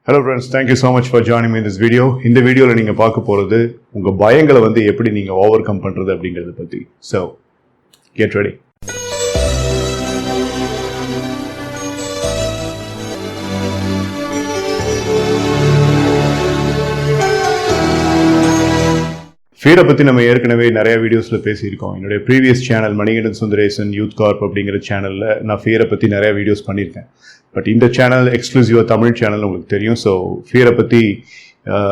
Hello friends, thank you so much for joining me in this video. இந்த வீடியோல நீங்க பார்க்க போறது உங்க பயங்களை எப்படி நீங்க ஓவர்கம் பண்றது அப்படிங்கறத பத்தி. So, get ready. Fear பத்தி நம்ம ஏற்கனவே நிறைய வீடியோஸ்ல பேசியிருக்கோம். என்னோட previous channel Manikandan Sundaresan youth corp அப்படிங்கிற சேனல்ல நான் ஃபியரை பத்தி நிறைய வீடியோஸ் பண்ணியிருக்கேன். பட் இந்த சேனல் எக்ஸ்க்ளூசிவாக தமிழ் சேனல் உங்களுக்கு தெரியும். ஸோ ஃபியரை பற்றி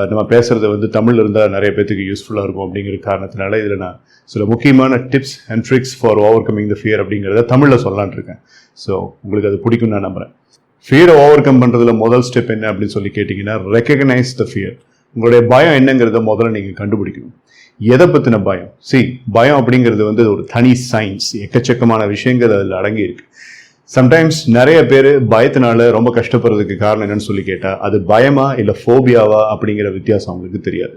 நம்ம பேசுகிறது தமிழில் இருந்தால் நிறைய பேத்துக்கு யூஸ்ஃபுல்லாக இருக்கும் அப்படிங்கிற காரணத்தினால இதில் நான் சில முக்கியமான tips and tricks for over coming the fear அப்படிங்கிறத தமிழில் சொல்லலான் இருக்கேன். ஸோ உங்களுக்கு அது பிடிக்கும் நான் நம்புகிறேன். ஃபியரை ஓவர் கம் பண்ணுறதுல முதல் ஸ்டெப் என்ன அப்படின்னு சொல்லி கேட்டிங்கன்னா, ரெக்கக்னைஸ் த ஃபியர். உங்களுடைய பயம் என்னங்கிறத முதல்ல நீங்கள் கண்டுபிடிக்கணும். எதை பற்றின பயம்? பயம் அப்படிங்கிறது ஒரு தனி சயின்ஸ். எக்கச்சக்கமான விஷயங்கள் அதில் அடங்கி இருக்கு. சம்டைம்ஸ் நிறைய பேர் பயத்தினால ரொம்ப கஷ்டப்படுறதுக்கு காரணம் என்னன்னு சொல்லி கேட்டால், அது பயமா இல்லை ஃபோபியாவா அப்படிங்கிற வித்தியாசம் அவங்களுக்கு தெரியாது.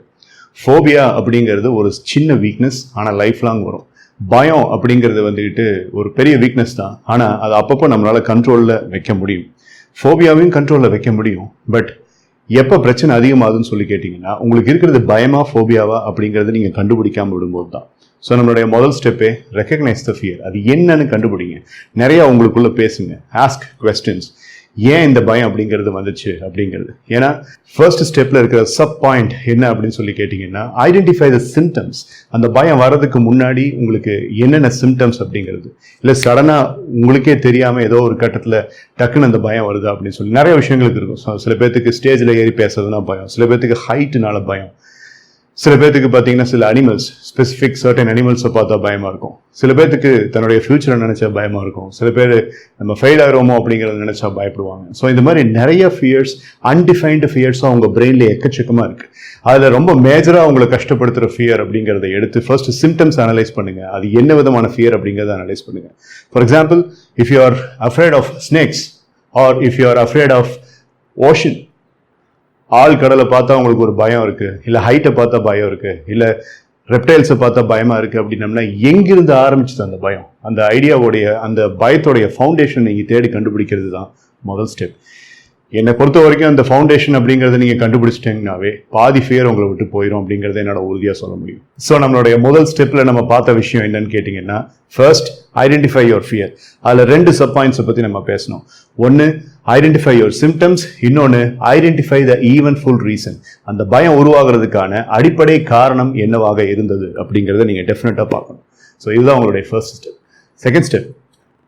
ஃபோபியா அப்படிங்கிறது ஒரு சின்ன வீக்னஸ், ஆனால் லைஃப் லாங் வரும். பயம் அப்படிங்கிறது ஒரு பெரிய வீக்னஸ் தான், ஆனால் அது அப்பப்போ நம்மளால கண்ட்ரோலில் வைக்க முடியும். ஃபோபியாவையும் கண்ட்ரோலில் வைக்க முடியும். பட் எப்போ பிரச்சனை அதிகமாகுதுன்னு சொல்லி கேட்டிங்கன்னா, உங்களுக்கு இருக்கிறது பயமா ஃபோபியாவா அப்படிங்கிறது நீங்கள் கண்டுபிடிக்காமல் விடும்போது தான். ஸோ நம்மளுடைய முதல் ஸ்டெப்பே ரெக்கக்னைஸ் த ஃபியர். அது என்னன்னு கண்டுபிடிங்க. நிறையா உங்களுக்குள்ள பேசுங்க, ஆஸ்க் கொஸ்டின்ஸ். ஏன் இந்த பயம் அப்படிங்கிறது வந்துச்சு அப்படிங்கிறது. ஏன்னா ஃபர்ஸ்ட் ஸ்டெப்ல இருக்கிற சப் பாயிண்ட் என்ன அப்படின்னு சொல்லி கேட்டிங்கன்னா, ஐடென்டிஃபை த சிம்டம்ஸ். அந்த பயம் வர்றதுக்கு முன்னாடி உங்களுக்கு என்னென்ன சிம்டம்ஸ் அப்படிங்கிறது. இல்லை சடனாக உங்களுக்கே தெரியாமல் ஏதோ ஒரு கட்டத்தில் டக்குன்னு அந்த பயம் வருது அப்படின்னு சொல்லி நிறைய விஷயங்களுக்கு இருக்கும். ஸோ சில பேர்த்துக்கு ஸ்டேஜில் ஏறி பேசுறதுனா பயம், சில பேர்த்துக்கு ஹைட்டுனால பயம், சில பேர்த்துக்கு பார்த்தீங்கன்னா சில அனிமல்ஸ், ஸ்பெசிஃபிக் சர்டன் அனிமல்ஸை பார்த்தா பயமாக இருக்கும், சில பேர்த்துக்கு தன்னுடைய ஃபியூச்சரை நினச்சா பயமாக இருக்கும், சில பேர் நம்ம ஃபெயில் ஆகிறோமோ அப்படிங்கிறத நினச்சா பயப்படுவாங்க. ஸோ இந்த மாதிரி நிறைய ஃபியர்ஸ், அன்டிஃபைன்டு ஃபியர்ஸும் அவங்க பிரெயினில் எக்கச்சக்கமாக இருக்குது. அதில் ரொம்ப மேஜராக அவங்களை கஷ்டப்படுத்துகிற ஃபியர் அப்படிங்கிறத எடுத்து ஃபர்ஸ்ட் சிம்டம்ஸ் அனலைஸ் பண்ணுங்கள். அது என்ன விதமான ஃபியர் அப்படிங்கிறத அனலைஸ் பண்ணுங்கள். For example, if you are afraid of snakes or if you are afraid of ocean, ஆள் கடலை பார்த்தா உங்களுக்கு ஒரு பயம் இருக்கு, இல்லை ஹைட்டை பார்த்தா பயம் இருக்கு, இல்லை ரெப்டைல்ஸை பார்த்தா பயமா இருக்கு அப்படின்னம்னா எங்கிருந்து ஆரம்பிச்சுது அந்த பயம்? அந்த ஐடியாவுடைய அந்த பயத்தோடைய ஃபவுண்டேஷன் நீங்க தேடி கண்டுபிடிக்கிறது தான் முதல் ஸ்டெப். என்னை பொறுத்த வரைக்கும் அந்த ஃபவுண்டேஷன் அப்படிங்கிறத நீங்க கண்டுபிடிச்சிட்டீங்கன்னாவே பாதி ஃபியர் உங்களை விட்டு போயிடும் அப்படிங்கிறத என்னோட உறுதியா சொல்ல முடியும். ஸோ நம்மளுடைய முதல் ஸ்டெப்ல நம்ம பார்த்த விஷயம் என்னன்னு கேட்டீங்கன்னா, ஃபர்ஸ்ட் ஐடென்டிஃபை யுவர் ஃபியர். அதுல ரெண்டு சப் பாயிண்ட்ஸை பத்தி நம்ம பேசணும். ஒன்னு ஐடென்டிஃபை யுவர் சிம்டம்ஸ், இன்னொன்னு identify the even full reason. அந்த பயம் உருவாகிறதுக்கான அடிப்படை காரணம் என்னவாக இருந்தது அப்படிங்கிறத நீங்க டெஃபினட்டா பார்க்கணும். ஸோ இதுதான் உங்களுடைய first step. Second step,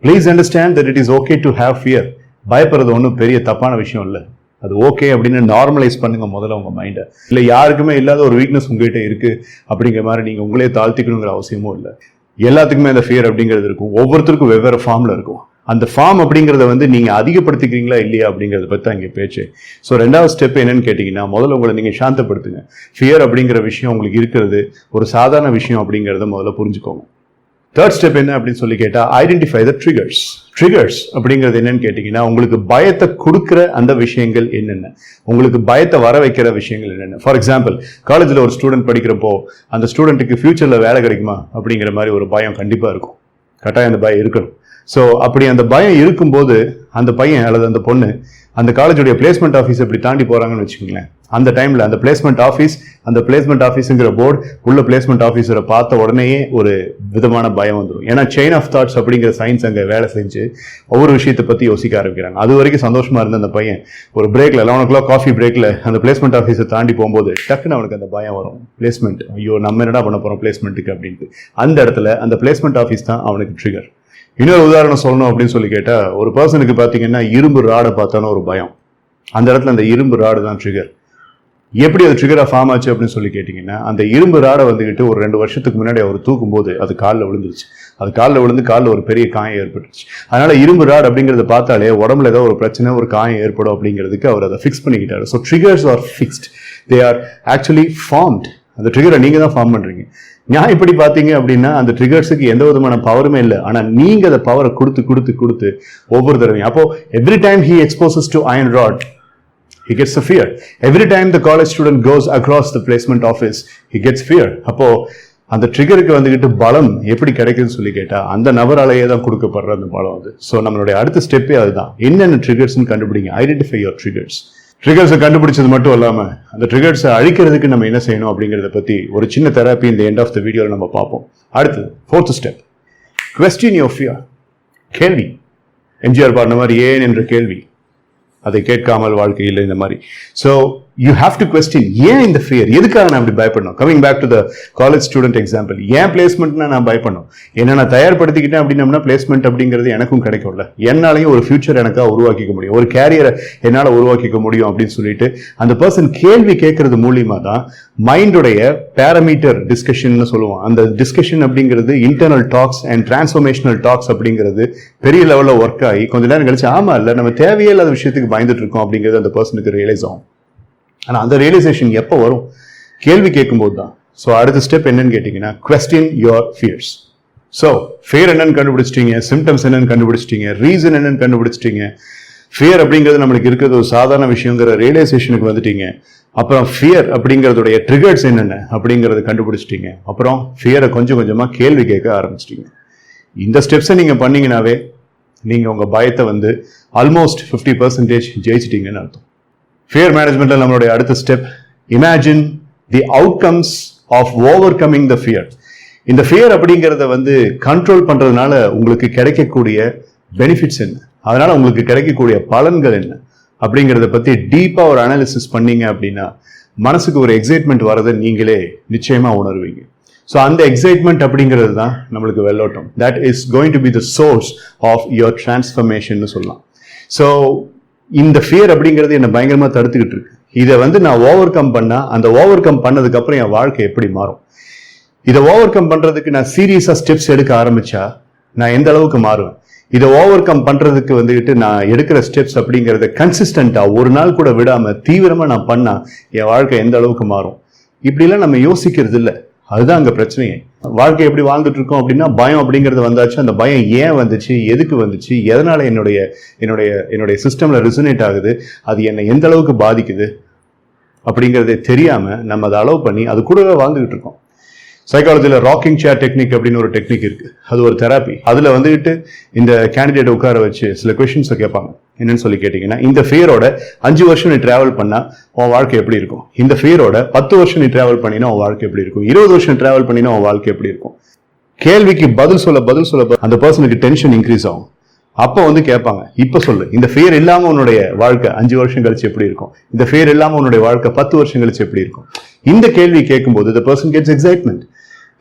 please understand that it is okay to have fear. பயப்படுறது ஒன்றும் பெரிய தப்பான விஷயம் இல்லை, அது ஓகே அப்படின்னு நார்மலைஸ் பண்ணுங்க முதல்ல உங்க மைண்டை. இல்லை யாருக்குமே இல்லாத ஒரு வீக்னஸ் உங்ககிட்ட இருக்கு அப்படிங்கிற மாதிரி நீங்க உங்களே தாழ்த்திக்கணுங்கிற அவசியமும் இல்லை. எல்லாத்துக்குமே அந்த ஃபியர் அப்படிங்கிறது இருக்கும். ஒவ்வொருத்தருக்கும் வெவ்வேறு ஃபார்ம்ல இருக்கும். அந்த ஃபார்ம் அப்படிங்கிறத நீங்க அதிகப்படுத்திக்கிறீங்களா இல்லையா அப்படிங்கிறத பற்றி தான் இங்கே பேச்சு. ஸோ ரெண்டாவது ஸ்டெப் என்னன்னு கேட்டிங்கன்னா, முதல்ல உங்களை நீங்கள் சாந்தப்படுத்துங்க. ஃபியர் அப்படிங்கிற விஷயம் உங்களுக்கு இருக்கிறது ஒரு சாதாரண விஷயம் அப்படிங்கிறத முதல்ல புரிஞ்சுக்கோங்க. தேர்ட் ஸ்டெப் என்ன அப்படின்னு சொல்லி கேட்டால், ஐடென்டிஃபை த ட்ரிகர்ஸ். ட்ரிகர்ஸ் அப்படிங்கிறது என்னன்னு கேட்டிங்கன்னா, உங்களுக்கு பயத்தை கொடுக்குற அந்த விஷயங்கள் என்னென்ன, உங்களுக்கு பயத்தை வர வைக்கிற விஷயங்கள் என்னென்ன. ஃபார் எக்ஸாம்பிள், காலேஜில் ஒரு ஸ்டூடெண்ட் படிக்கிறப்போ அந்த ஸ்டூடெண்ட்டுக்கு ஃபியூச்சரில் வேலை கிடைக்குமா அப்படிங்கிற மாதிரி ஒரு பயம் கண்டிப்பாக இருக்கும். கட்டாயம் அந்த பயம் இருக்கணும். ஸோ அப்படி அந்த பயம் இருக்கும்போது அந்த பையன் அல்லது அந்த பொண்ணு அந்த காலேஜுடைய பிளேஸ்மெண்ட் ஆஃபீஸ் எப்படி தாண்டி போகிறாங்கன்னு வச்சுக்கோங்களேன். அந்த டைமில் அந்த பிளேஸ்மெண்ட் ஆஃபீஸுங்கிற போர்டு உள்ள பிளேஸ்மெண்ட் ஆஃபீஸரை பார்த்த உடனேயே ஒரு விதமான பயம் வந்துடும். ஏன்னா செயின் ஆஃப் தாட்ஸ் அப்படிங்கிற சயின்ஸ் அங்கே வேலை செஞ்சு ஒவ்வொரு விஷயத்தை பற்றி யோசிக்க ஆரம்பிக்கிறாங்க. அது வரைக்கும் சந்தோஷமாக இருந்த அந்த பையன் ஒரு பிரேக்கில் 11 o'clock காஃபி பிரேக்கில் அந்த பிளேஸ்மெண்ட் ஆஃபீஸை தாண்டி போகும்போது டக்குன்னு அவனுக்கு அந்த பயம் வரும். பிளேஸ்மெண்ட், ஐயோ நம்ம என்னடா பண்ண போகிறோம் பிளேஸ்மெண்ட்டுக்கு அப்படின்ட்டு. அந்த இடத்துல அந்த பிளேஸ்மெண்ட் ஆஃபீஸ் தான் அவனுக்கு ட்ரிகர். இன்னொரு உதாரணம் சொல்லணும் அப்படின்னு சொல்லி கேட்டால், ஒரு பர்சனுக்கு பார்த்தீங்கன்னா இரும்பு ராடை பார்த்தாலும் ஒரு பயம். அந்த இடத்துல அந்த இரும்பு ராடு தான் ட்ரிகர். எப்படி அது ட்ரிகராக ஃபார்ம் ஆச்சு அப்படின்னு சொல்லி கேட்டிங்கன்னா, அந்த இரும்பு ராடை ஒரு 2 வருஷத்துக்கு முன்னாடி அவர் தூக்கும்போது அது காலில் விழுந்துருச்சு. அது காலில் விழுந்து காலில் ஒரு பெரிய காயம் ஏற்பட்டுருச்சு. அதனால இரும்பு ராட் அப்படிங்கிறத பார்த்தாலே உடம்புல ஏதோ ஒரு பிரச்சனை, ஒரு காயம் ஏற்படும் அப்படிங்கிறதுக்கு அவர் அதை ஃபிக்ஸ் பண்ணிக்கிட்டாரு. So triggers are fixed, they are actually formed. அந்த ட்ரிகரை நீங்கள் தான் ஃபார்ம் பண்ணுறீங்க. நான் இப்படி பார்த்தீங்க அப்படின்னா அந்த ட்ரிகர்ஸுக்கு எந்த விதமான பவருமே இல்லை. ஆனால் நீங்கள் அந்த பவரை கொடுத்து ஒவ்வொரு தடவையும், அப்போ every time he exposes to iron rod, he gets the fear. Every time the college student goes across the placement office, he gets fear. அப்போ அந்த ட்ரிகருக்கு பலம் எப்படி கிடைக்குதுன்னு சொல்லி கேட்டா, அந்த நபராலேயே தான் கொடுக்கப்படுற அந்த பலம் அது. ஸோ நம்மளுடைய அடுத்த ஸ்டெப்பே அதுதான். என்னென்ன ட்ரிகர்ஸ்ன்னு கண்டுபிடிங்க. Identify your triggers. ட்ரிகர்ஸை கண்டுபிடிச்சது மட்டும் இல்லாமல் அந்த ட்ரிகர்ஸை அழிக்கிறதுக்கு நம்ம என்ன செய்யணும் அப்படிங்கிறத பற்றி ஒரு சின்ன தெரப்பி இந்த எண்ட் ஆஃப் த வீடியோவில் நம்ம பார்ப்போம். அடுத்து 4th step, question your fear. கேள்வி. எம்ஜிஆர் பாடின மாதிரி ஏன் என்ற கேள்வி, அதை கேட்காமல் வாழ்க்கையில் இந்த மாதிரி. So you have to question, ஏன் இந்த ஃபியர், எதுக்காக நான் அப்படி பயப்படணும்? Coming back to the college student example, ஏன் பிளேஸ்மெண்ட்னா நான் பயப்படணும்? என்ன நான் தயார்படுத்திக்கிட்டேன் அப்படின்னம்னா பிளேஸ்மெண்ட் அப்படிங்கிறது எனக்கும் கிடைக்கும்ல, என்னாலையும் ஒரு ஃபியூச்சர் எனக்காக உருவாக்கிக்க முடியும், ஒரு கேரியரை என்னால் உருவாக்கிக்க முடியும் அப்படின்னு சொல்லிட்டு அந்த பர்சன் கேள்வி கேட்கறது மூலியமா தான் மைண்டுடைய பேராமீட்டர் டிஸ்கஷன் சொல்லுவோம். அந்த டிஸ்கஷன் அப்படிங்கிறது internal talks and transformational talks அப்படிங்கிறது பெரிய லெவலில் ஒர்க் ஆகி கொஞ்ச நேரம் கழிச்சு ஆமா இல்லை நம்ம தேவையே இல்லாத விஷயத்துக்கு பயந்துட்டு இருக்கோம் அப்படிங்கிறது அந்த பர்சனுக்கு ரியலைஸ் ஆகும். ஆனால் அந்த ரியலைசேஷன் எப்போ வரும்? கேள்வி கேட்கும்போது தான். ஸோ அடுத்த ஸ்டெப் என்னன்னு கேட்டிங்கன்னா, question your fears. So fear என்னன்னு கண்டுபிடிச்சிட்டீங்க, சிம்டம்ஸ் என்னன்னு கண்டுபிடிச்சிட்டீங்க, ரீசன் என்னன்னு கண்டுபிடிச்சிட்டீங்க, ஃபியர் அப்படிங்கிறது நம்மளுக்கு இருக்கிறது ஒரு சாதாரண விஷயங்கிற ரியலைசேஷனுக்கு வந்துட்டீங்க. அப்புறம் ஃபியர் அப்படிங்கிறதுடைய ட்ரிகர்ஸ் என்னென்ன அப்படிங்கிறத கண்டுபிடிச்சிட்டீங்க. அப்புறம் ஃபியரை கொஞ்சம் கொஞ்சமாக கேள்வி கேட்க ஆரம்பிச்சிட்டீங்க. இந்த ஸ்டெப்ஸை நீங்கள் பண்ணீங்கன்னாவே நீங்கள் உங்கள் பயத்தை வந்து ஆல்மோஸ்ட் 50% ஜெயிச்சிட்டீங்கன்னு அர்த்தம். ஃபியர் மேனேஜ்மெண்ட்ல நம்மளுடைய அடுத்த step, imagine the outcomes of overcoming the fear. இந்த ஃபியர் அப்படிங்கிறத வந்து கண்ட்ரோல் பண்றதுனால உங்களுக்கு கிடைக்கக்கூடிய பெனிஃபிட்ஸ் என்ன, அதனால உங்களுக்கு கிடைக்கக்கூடிய பலன்கள் என்ன அப்படிங்கிறத பத்தி டீப்பா ஒரு அனாலிசிஸ் பண்ணீங்க அப்படின்னா மனசுக்கு ஒரு எக்ஸைட்மெண்ட் வரதை நீங்களே நிச்சயமா உணர்வீங்க. ஸோ அந்த எக்ஸைட்மெண்ட் அப்படிங்கிறது தான் நம்மளுக்கு வெள்ளோட்டம். That is going to be the source of your transformation சொல்லலாம். ஸோ இந்த ஃபியர் அப்படிங்கிறது என்னை பயங்கரமா தடுத்துக்கிட்டு இருக்கு. இதை வந்து நான் ஓவர் கம் பண்ணா, அந்த ஓவர் கம் பண்ணதுக்கு அப்புறம் என் வாழ்க்கை எப்படி மாறும்? இதை ஓவர் கம் பண்றதுக்கு நான் சீரியஸா ஸ்டெப்ஸ் எடுக்க ஆரம்பிச்சா நான் எந்த அளவுக்கு மாறுவேன்? இதை ஓவர் கம் பண்றதுக்கு வந்துட்டு நான் எடுக்கிற ஸ்டெப்ஸ் அப்படிங்கறத கன்சிஸ்டன்டா ஒரு நாள் கூட விடாம தீவிரமா நான் பண்ணா என் வாழ்க்கை எந்த அளவுக்கு மாறும்? இப்படிலாம் நம்ம யோசிக்கிறது இல்லை. அதுதான் அங்க பிரச்சனையே. வாழ்க்கை எப்படி வாழ்ந்துட்டு இருக்கோம் அப்படின்னா, பயம் அப்படிங்கிறது வந்தாச்சு. அந்த பயம் ஏன் வந்துச்சு, எதுக்கு வந்துச்சு, எதனால என்னுடைய சிஸ்டம்ல ரெசனேட் ஆகுது, அது என்னை எந்த அளவுக்கு பாதிக்குது அப்படிங்கிறதே தெரியாம நம்ம அதை அலோவ் பண்ணி அது கூடவே வாழ்ந்துகிட்டு இருக்கோம். சைக்காலஜியில் ராக்கிங் சேர் டெக்னிக் அப்படின்னு ஒரு டெக்னிக் இருக்கு. அது ஒரு தெராப்பி. அதுல வந்துட்டு இந்த கேண்டிடேட் உட்கார வச்சு சில கொஸ்டின்ஸை கேட்பாங்க. என்னன்னு சொல்லி கேட்டீங்கன்னா, இந்த ஃபியரோட 5 வருஷம் நீ டிராவல் பண்ணா உன் வாழ்க்கை எப்படி இருக்கும்? இந்த ஃபியரோட 10 வருஷம் நீ டிராவல் பண்ணினா உன் வாழ்க்கை எப்படி இருக்கும்? 20 வருஷம் டிராவல் பண்ணினா உன் வாழ்க்கை எப்படி இருக்கும்? கேள்விக்கு பதில் சொல்ல அந்த பர்சனுக்கு டென்ஷன் இன்க்ரீஸ் ஆகும். அப்போ வந்து கேட்பாங்க, இப்ப சொல்லு, இந்த ஃபியர் இல்லாம உன்னுடைய வாழ்க்கை 5 வருஷம் கழிச்சு எப்படி இருக்கும்? இந்த ஃபியர் இல்லாம உன்னுடைய வாழ்க்கை 10 வருஷம் கழிச்சு எப்படி இருக்கும்? இந்த கேள்வி கேட்கும்போது the person gets excitement.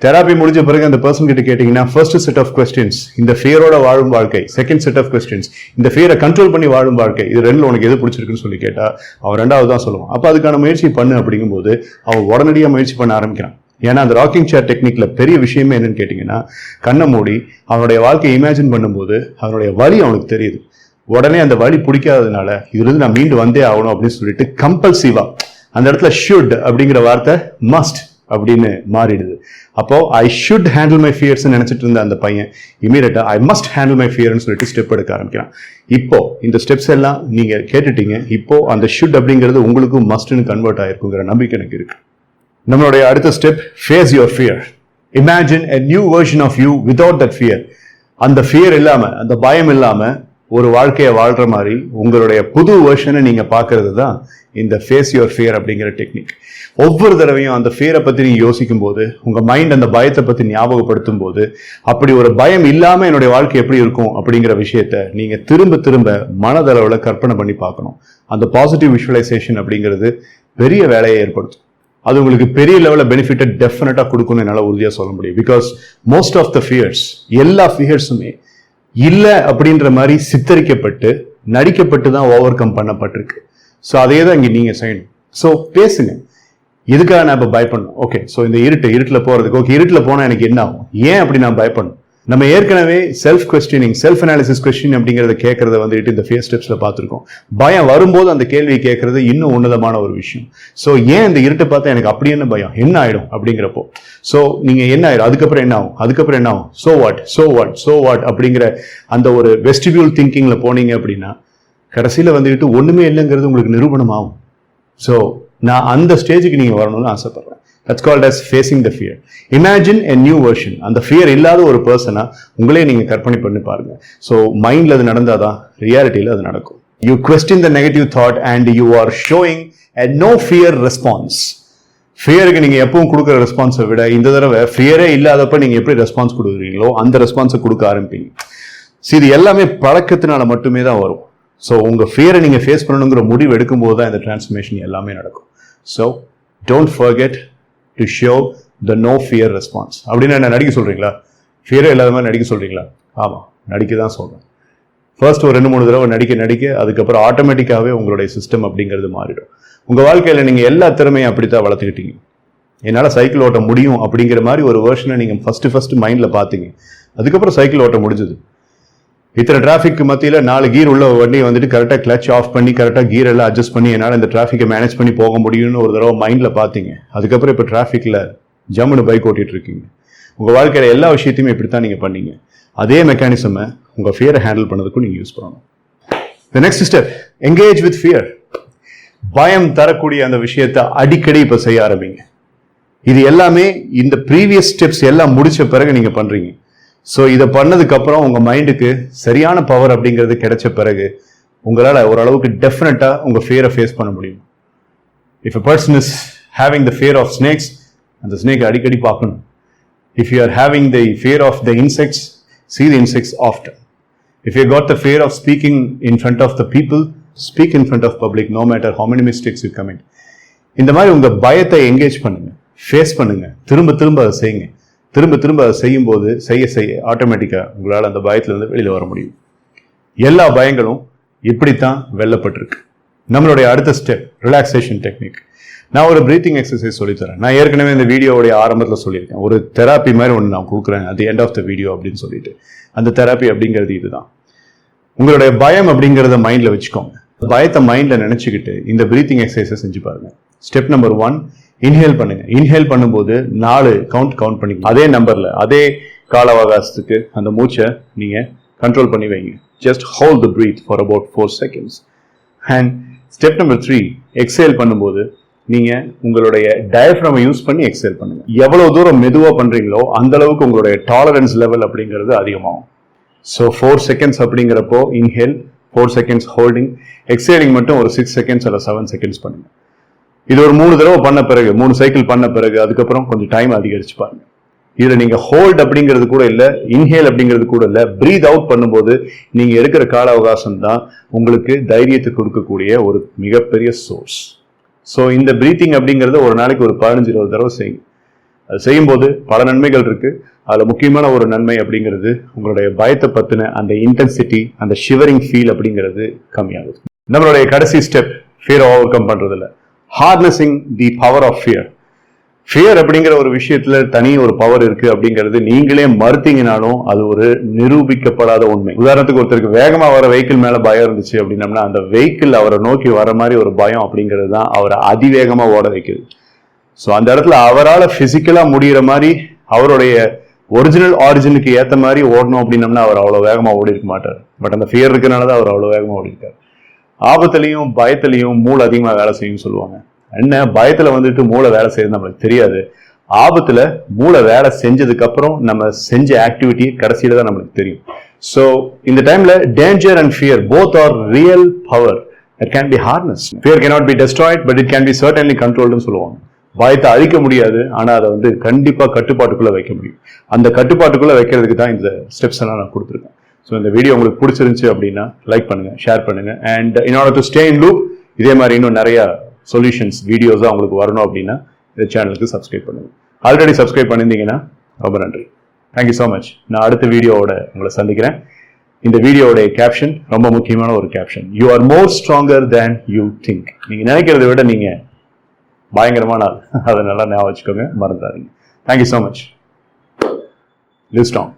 Therapy முடிஞ்ச பிறகு அந்த பர்சன் கிட்ட கேட்டீங்கன்னா, ஃபர்ஸ்ட் செட் ஆஃப் கொஸ்டின்ஸ் இந்த ஃபியரோட வாழும் வாழ்க்கை, செகண்ட் செட் ஆஃப் கொஸ்டின்ஸ் இந்த ஃபியரை கண்ட்ரோல் பண்ணி வாழும் வாழ்க்கை, இது ரெண்டுல உனக்கு எது பிடிச்சிருக்குன்னு சொல்லி கேட்டா அவன் 2வது தான் சொல்லுவான். அப்போ அதுக்கான முயற்சி பண்ணு அப்படிங்கும்போது அவன் உடனடியாக முயற்சி பண்ண ஆரம்பிக்கிறான். ஏன்னா அந்த ராக்கிங் சேர் டெக்னிக்ல பெரிய விஷயமே என்னன்னு கேட்டீங்கன்னா, கண்ணை மூடி அவனுடைய வாழ்க்கையை இமேஜின் பண்ணும்போது அவனுடைய வலி அவனுக்கு தெரியுது. உடனே அந்த வலி பிடிக்காததுனால இதுல நான் மீண்டு வந்தே ஆகணும் அப்படின்னு சொல்லிட்டு கம்பல்சிவா அந்த இடத்துல ஷுட் அப்படிங்கிற வார்த்தை மஸ்ட் அப்படின்னு மாறிடுது. அப்போ I should handle my fears நினைச்சிட்டு இருந்த அந்த பையன் இமீடியட்டா ஐ மஸ்ட் ஹேண்டில் மை ஃபியர்னு சொல்லிட்டு ஸ்டெப் எடுக்க ஆரம்பிக்கிறான். இப்போ இந்த ஸ்டெப்ஸ் எல்லாம் நீங்க கேட்டுட்டீங்க. இப்போ அந்த ஷுட் அப்படிங்கிறது உங்களுக்கும் மஸ்ட்னு கன்வெர்ட் ஆயிருக்குங்கிற நம்பிக்கை எனக்கு இருக்கு. நம்மளுடைய அடுத்த step, face your fear. Imagine a new version of you without that fear. அந்த ஃபியர் இல்லாம, அந்த பயம் இல்லாம ஒரு வாழ்க்கையை வாழ்ற மாதிரி உங்களுடைய புது வெர்ஷனை நீங்க பாக்குறது தான் இந்த ஃபேஸ் யுவர் ஃபியர் அப்படிங்கிற டெக்னிக். ஒவ்வொரு தடவையும் அந்த ஃபியரை பத்தி நீங்க யோசிக்கும் போது, உங்க மைண்ட் அந்த பயத்தை பத்தி ஞாபகப்படுத்தும் போது, அப்படி ஒரு பயம் இல்லாம என்னுடைய வாழ்க்கை எப்படி இருக்கும் அப்படிங்கிற விஷயத்த நீங்க திரும்ப திரும்ப மனதளவுல கற்பனை பண்ணி பார்க்கணும். அந்த பாசிட்டிவ் விஷுவலைசேஷன் அப்படிங்கிறது பெரிய வேலையை ஏற்படுத்தும். அது உங்களுக்கு பெரிய லெவலில் பெனிஃபிட்டை டெஃபினட்டா கொடுக்கும்னு என்னால் உறுதியாக சொல்ல முடியும். Because most of the fears, எல்லா ஃபியர்ஸுமே இல்லை அப்படின்ற மாதிரி சித்தரிக்கப்பட்டு நடிக்கப்பட்டு தான் ஓவர் கம் பண்ணப்பட்டிருக்கு. ஸோ அதே தான் இங்கே நீங்கள் செய்யணும். ஸோ பேசுங்க, எதுக்காக நான் இப்போ பயப்படணும்? ஓகே, ஸோ இந்த இருட்டில் போகிறதுக்கு, ஓகே இருட்டில் போனால் எனக்கு என்ன ஆகும், ஏன் அப்படி நான் பயப்படணும்? நம்ம ஏற்கனவே self questioning, self analysis question அப்படிங்கிறத கேட்கறத வந்துட்டு இந்த ஃபேஸ் ஸ்டெப்ஸ்ல பார்த்துருக்கோம். பயம் வரும்போது அந்த கேள்வியை கேட்கறது இன்னும் உன்னதமான ஒரு விஷயம். ஸோ ஏன் இந்த இருட்டை பார்த்தா எனக்கு அப்படி என்ன பயம், என்ன ஆயிடும் அப்படிங்கிறப்போ, ஸோ நீங்க என்ன ஆயிடும், அதுக்கப்புறம் என்ன ஆகும், அதுக்கப்புறம் என்ன ஆகும், சோ வாட் அப்படிங்கிற அந்த ஒரு வெஸ்டிபியூல் திங்கிங்ல போனீங்க அப்படின்னா கடைசியில வந்துட்டு ஒண்ணுமே இல்லைங்கிறது உங்களுக்கு நிரூபணம் ஆகும். ஸோ நான் அந்த ஸ்டேஜுக்கு நீங்க வரணும்னு ஆசைப்படுறேன். That's called as facing the fear. Imagine a new version. அந்த ஃபியர் இல்லாத ஒரு பர்சனா உங்களே நீங்க கற்பனை பண்ணி பாருங்க. ஸோ மைண்ட்ல அது நடந்தாதான் ரியாலிட்டியில அது நடக்கும். You question the negative thought and you are showing a no fear response. ஃபியருக்கு நீங்கள் எப்பவும் கொடுக்குற ரெஸ்பான்ஸை விட இந்த தடவை ஃபியரே இல்லாதப்ப நீங்கள் எப்படி ரெஸ்பான்ஸ் கொடுக்குறீங்களோ அந்த ரெஸ்பான்ஸை கொடுக்க ஆரம்பிப்பீங்க. இது எல்லாமே பழக்கத்தினால மட்டுமே தான் வரும். ஸோ உங்கள் ஃபியரை நீங்கள் ஃபேஸ் பண்ணணுங்கிற முடிவு எடுக்கும்போது தான் இந்த டிரான்ஸ்ஃபர்மேஷன் எல்லாமே நடக்கும். So don't forget to show the no fear response. அப்படின்னு என்ன நடிக்க சொல்கிறீங்களா? ஃபியரே இல்லாத மாதிரி நடிக்க சொல்கிறீங்களா? ஆமாம், நடிக்க தான் சொல்கிறேன். ஃபர்ஸ்ட் ஒரு 2-3 தடவை நடிக்க அதுக்கப்புறம் ஆட்டோமேட்டிக்காகவே உங்களுடைய சிஸ்டம் அப்படிங்கிறது மாறிடும். உங்கள் வாழ்க்கையில் நீங்கள் எல்லா திறமையும் அப்படித்தான் வளர்த்துக்கிட்டீங்க. என்னால் சைக்கிள் ஓட்ட முடியும் அப்படிங்கிற மாதிரி ஒரு வேர்ஷனை நீங்கள் ஃபஸ்ட்டு மைண்டில் பார்த்தீங்க. அதுக்கப்புறம் சைக்கிள் ஓட்ட முடிஞ்சது. இத்தனை டிராஃபிக் மத்தியில் 4 கீர் உள்ள வண்டியை வந்துட்டு கரெக்டாக கிளச் ஆஃப் பண்ணி கரெக்டாக கீர் எல்லாம் அட்ஜஸ்ட் பண்ணி என்னால் இந்த டிராஃபிக்கை மேனேஜ் பண்ணி போக முடியும்னு ஒரு தடவை மைண்டில் பார்த்தீங்க. அதுக்கப்புறம் இப்போ டிராஃபிக்கில் ஜம்முன்னு பைக் ஓட்டிகிட்டு இருக்கீங்க. உங்கள் வாழ்க்கையில் எல்லா விஷயத்தையுமே இப்படி தான் நீங்கள் பண்ணீங்க. அதே மெக்கானிசமை உங்கள் ஃபியரை ஹேண்டில் பண்ணதுக்கும் நீங்கள் யூஸ் பண்ணணும். The next step, engage with fear. பயம் தரக்கூடிய அந்த விஷயத்தை அடிக்கடி இப்போ செய்ய ஆரம்பிங்க. இது எல்லாமே இந்த ப்ரீவியஸ் ஸ்டெப்ஸ் எல்லாம் முடிச்ச பிறகு நீங்கள் பண்ணுறீங்க. ஸோ இதை பண்ணதுக்கு அப்புறம் உங்கள் மைண்டுக்கு சரியான பவர் அப்படிங்கிறது கிடைச்ச பிறகு உங்களால் ஓரளவுக்கு டெஃபினட்டாக உங்கள் ஃபியரை ஃபேஸ் பண்ண முடியும். If a person is having the fear of snakes, அந்த ஸ்னேக்கை அடிக்கடி பார்க்கணும். If you are having the fear of the insects, see the insects often. If you got the fear of speaking in front of the people, speak in front of public no matter how many mistakes you commit. இந்த மாதிரி உங்க பயத்தை engage பண்ணுங்க, face பண்ணுங்க, திரும்ப அதை செய்யுங்க. திரும்ப அதை செய்யும் போது செய்ய ஆட்டோமேட்டிக்கா உங்களால் அந்த பயத்திலிருந்து வெளியில வர முடியும். எல்லா பயங்களும் இப்படித்தான் வெல்லப்பட்டிருக்கு. நம்மளுடைய அடுத்த ஸ்டெப் ரிலாக்ஸேஷன் டெக்னிக். நான் ஒரு பிரீத்திங் எக்ஸசைஸ் சொல்லித்தரேன். நான் ஏற்கனவே இந்த வீடியோடைய ஆரம்பத்தில் சொல்லியிருக்கேன். ஒரு தெராப்பி மாதிரி ஒன்று நான் கொடுக்குறேன் at the end of the video அப்படின்னு சொல்லிட்டு. அந்த தெராப்பி அப்படிங்கிறது இதுதான். உங்களுடைய பயம் அப்படிங்கிறத மைண்டில் வச்சுக்கோங்க. பயத்தை மைண்டில் நினச்சிக்கிட்டு இந்த பிரீத்திங் எக்ஸசைஸை செஞ்சு பாருங்க. ஸ்டெப் நம்பர் 1, இன்ஹேல் பண்ணுங்க. இன்ஹேல் பண்ணும்போது 4 கவுண்ட் பண்ணி அதே நம்பரில் அதே கால அவகாசத்துக்கு அந்த மூச்சை நீங்கள் கண்ட்ரோல் பண்ணி வைங்க. Just hold the breath for about 4 seconds. And step number 3, exhale பண்ணும்போது நீங்க உங்களுடைய டயஃப்ரமை யூஸ் பண்ணி எக்ஸேல் பண்ணுங்க. எவ்வளவு தூரம் மெதுவா பண்றீங்களோ அந்த அளவுக்கு உங்களுடைய டாலரன்ஸ் லெவல் அப்படிங்கிறது அதிகமாகும். ஸோ 4 seconds அப்படிங்கிறப்போ இன்ஹேல், 4 seconds ஹோல்டிங், எக்ஸேலிங் மட்டும் ஒரு 6 seconds அல்ல 7 seconds பண்ணுங்க. இது ஒரு 3 தடவை பண்ண பிறகு, 3 சைக்கிள் பண்ண பிறகு அதுக்கப்புறம் கொஞ்சம் டைம் அதிகரிச்சு பாருங்க. இதுல நீங்க ஹோல்ட் அப்படிங்கிறது கூட இல்ல, இன்ஹேல் அப்படிங்கிறது கூட இல்ல, பிரீத் அவுட் பண்ணும்போது நீங்க எடுக்கிற கால அவகாசம் தான் உங்களுக்கு தைரியத்தை கொடுக்கக்கூடிய ஒரு மிகப்பெரிய சோர்ஸ். ஸோ இந்த பிரீத்திங் அப்படிங்கிறது ஒரு நாளைக்கு ஒரு 15-20 தடவை செய்யுங்க. அது செய்யும்போது பல நன்மைகள் இருக்கு. அதில் முக்கியமான ஒரு நன்மை அப்படிங்கிறது உங்களுடைய பயத்தை பற்றின அந்த இன்டென்சிட்டி, அந்த ஷிவரிங் ஃபீல் அப்படிங்கிறது கம்மியாகுது. நம்மளுடைய கடைசி ஸ்டெப் ஃபியரை ஓவர் கம் பண்றதுல harnessing the power of fear. Fear அப்படிங்கிற ஒரு விஷயத்துல தனி ஒரு பவர் இருக்கு அப்படிங்கிறது நீங்களே மறுத்தீங்கனாலும் அது ஒரு நிரூபிக்கப்படாத உண்மை. உதாரணத்துக்கு ஒருத்தருக்கு வேகமா வர வெஹிக்கிள் மேல பயம் இருந்துச்சு அப்படின்னம்னா அந்த வெஹிக்கிள் அவரை நோக்கி வர மாதிரி ஒரு பயம் அப்படிங்கிறது தான் அவரை அதிவேகமா ஓட வைக்குது. ஸோ அந்த இடத்துல அவரால் பிசிக்கலா முடிகிற மாதிரி அவருடைய ஒரிஜினல் ஆரிஜினுக்கு ஏற்ற மாதிரி ஓடணும் அப்படின்னம்னா அவர் அவ்வளோ வேகமா ஓடி இருக்க மாட்டார். பட் அந்த ஃபியர் இருக்கனால தான் அவர் அவ்வளோ வேகமா ஓடி இருக்காரு. ஆபத்துலையும் பயத்திலையும் மூளை அதிகமாக வேலை செய்யும் சொல்லுவாங்க. என்ன, பயத்துல வந்துட்டு மூளை வேலை செய்யறது நம்மளுக்கு தெரியாது. ஆபத்துல மூளை வேலை செஞ்சதுக்கு அப்புறம் நம்ம செஞ்ச ஆக்டிவிட்டி கடைசியில தான் நம்மளுக்கு தெரியும். ஸோ இந்த டைம்ல danger and fear both are real power that can be harnessed. Fear cannot be destroyed, but it can be certainly controlled னு சொல்லுவாங்க. பயத்தை அழிக்க முடியாது, ஆனா அதை வந்து கண்டிப்பா கட்டுப்பாட்டுக்குள்ள வைக்க முடியும். அந்த கட்டுப்பாட்டுக்குள்ள வைக்கிறதுக்கு தான் இந்த ஸ்டெப்ஸ் எல்லாம் நான் கொடுத்துருக்கேன். ஸோ இந்த வீடியோ உங்களுக்கு பிடிச்சிருந்துச்சு அப்படின்னா லைக் பண்ணுங்க, ஷேர் பண்ணுங்க. And in order to stay in loop, இதே மாதிரி இன்னும் நிறைய சொல்யூஷன்ஸ் வீடியோஸ் தான் உங்களுக்கு வரணும் அப்படின்னா இந்த சேனலுக்கு சப்ஸ்கிரைப் பண்ணுங்க. ஆல்ரெடி சப்ஸ்கிரைப் பண்ணியிருந்தீங்கன்னா ரொம்ப நன்றி. Thank you so much. நான் அடுத்த வீடியோவோட உங்களை சந்திக்கிறேன். இந்த வீடியோட கேப்ஷன் ரொம்ப முக்கியமான ஒரு caption. You are more stronger than you think. நீங்க நினைக்கிறத விட நீங்க பயங்கரமான ஆள். அதை நல்லா ஞாபகம் வச்சுக்கோங்க, மறந்துடாதீங்க. Thank you so much. Live strong.